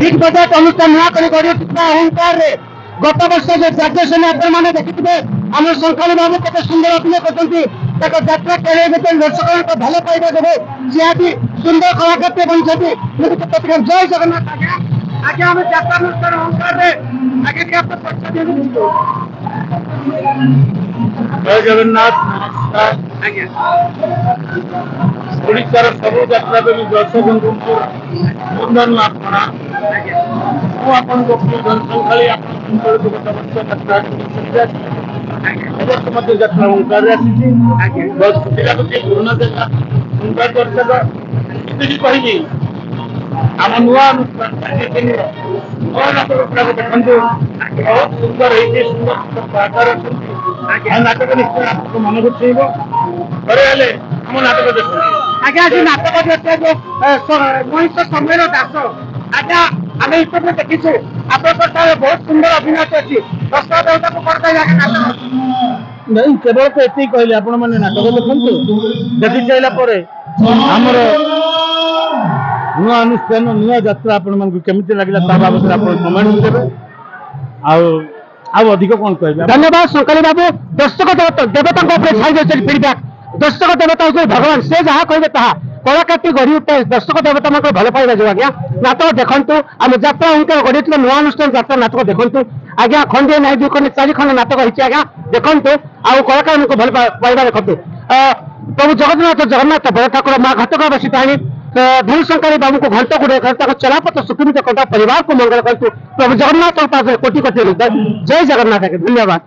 Big budget अनुष्ठान नुआ गढ़ी अहंकार गत वर्ष जो ग्राजुएसन आपने देखिए आम संखाली बाबू केते सुंदर अभिनय करते यात्रा कैरियर भर दर्शकों भल पाइबा देवे सी आज सुंदर कलाकार बनी जय जगन्नाथ आज्ञा आज्ञा आम यात्रा अनुष्ठान अहंकार आगे आप जय जगन्नाथ नमस्कार आज्ञा ओडिशार सब यात्रा प्रेमी दर्शक बंधु वंदन आपना जनसंखाली यात्रा यात्रा ओंकार बहुत खुशी लगुच पुराना जगह सुंदर दर्शक कहि आम नुआ अनुष्ठान नुआ नाटक देखते बहुत सुंदर है सुंदर कलाकार नाटक निश्चय आपको मन को छुईब थे आम नाटक देख आज्ञा आज नाटक देखते जो मनीष सौम्यर दास आज्ञा आम यूट्यूब में देखीचु आप बहुत सुंदर अभिनय अच्छी दर्शक देवता को करते नाटक नहीं केवल तो ये कहले आपण मैंने नाटक देखु देखी सारा आमर नुआ अनुष्ठान नुआ यात्रा आपण मन केमती लगला बाबद आप कमेंट देवे अधिक कौन कह धन्यवाद संकाली बाबू दर्शक देवता फीडबैक दर्शक देवता हूँ भगवान से जहाँ कहे कलाकार गढ़ी उठे दर्शक देवता मान भल पाइबा जो आज्ञा नाटक देखु आम यात्रा अहंकार गढ़ी नुआ अनुष्ठान यात्रा नाटक देखु आज्ञा खंडे ना 2 खंड 4 खंड नाटक होती आज्ञा देखु आउ कलाकार भल पाइबा देखु प्रभु जगन्नाथ जगन्नाथ बड़ ठाकुर माँ घटका बसी ताणी धन संकारी बाबू को घंटा गुड़े घंटा चलापथ सुखित कंटा परिवार को मंगल करतु प्रभु जगन्नाथ कोटि कोटि जय जगन्नाथ धन्यवाद।